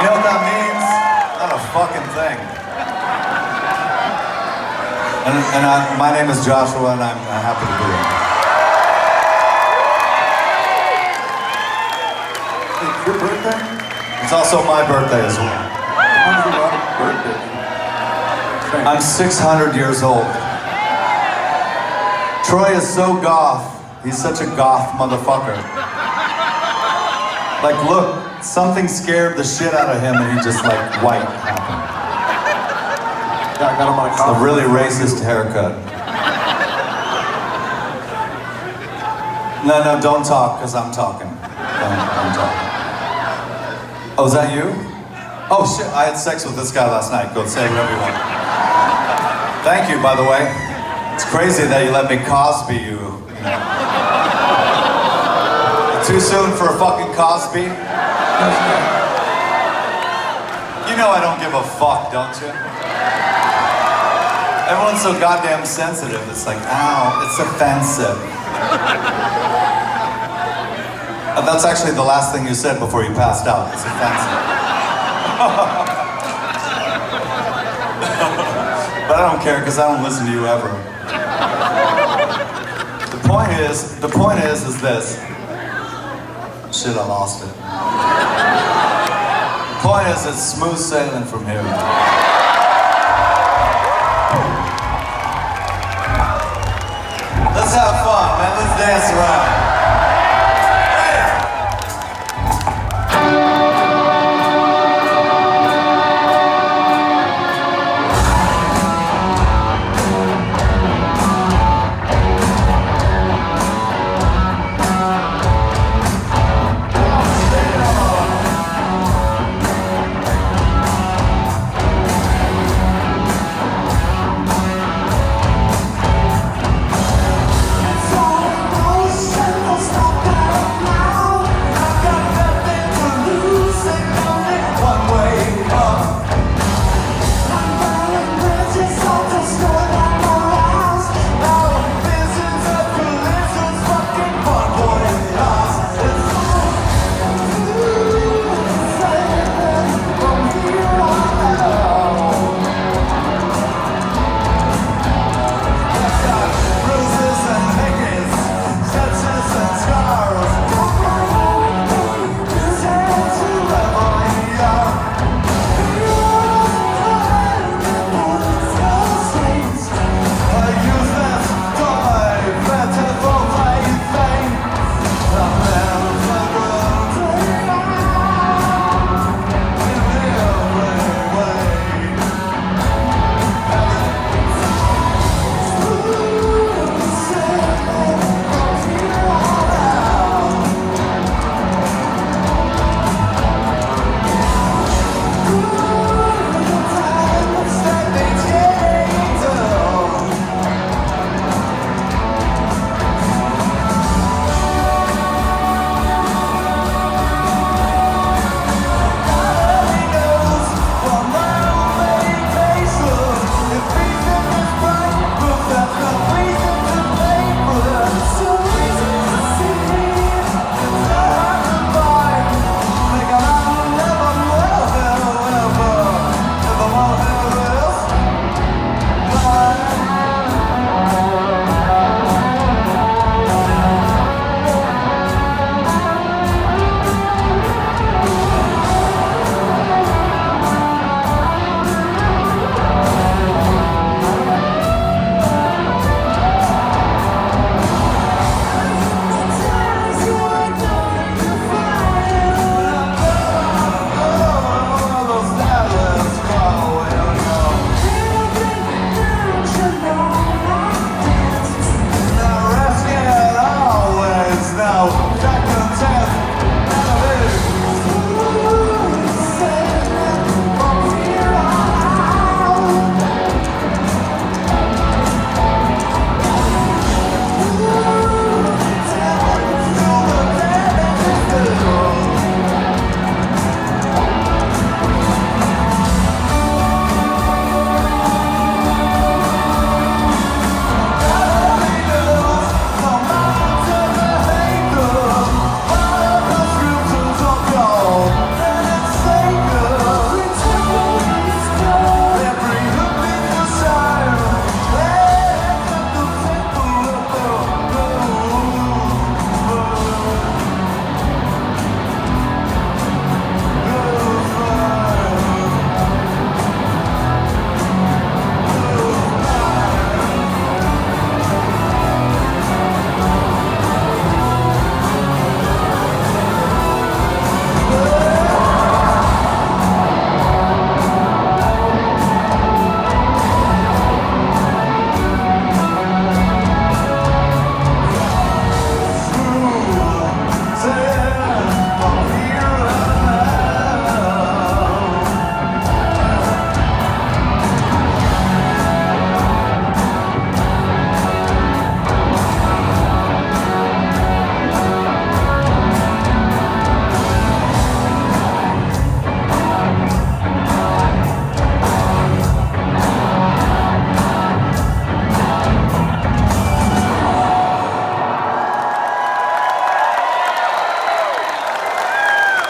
You know what that means? Not a fucking thing. My name is Joshua, and I'm happy to be here. It's your birthday? It's also my birthday as well. Birthday. I'm 600 years old. Troy is so goth. He's such a goth motherfucker. Like, look, something scared the shit out of him, and he just like white happened. Yeah, I got him on a It's a really racist haircut. No, don't talk, because I'm talking. Don't talk. Oh, is that you? Oh shit, I had sex with this guy last night. Go say whatever you want. Thank you, by the way. It's crazy that you let me Cosby you know. Too soon for a fucking Cosby? You know I don't give a fuck, don't you? Everyone's so goddamn sensitive. It's like, ow, it's offensive. That's actually the last thing you said before you passed out. It's offensive. But I don't care, because I don't listen to you ever. The point is this. Shit, I lost it. The point is, it's smooth sailing from here. Let's have fun, man. Let's dance around.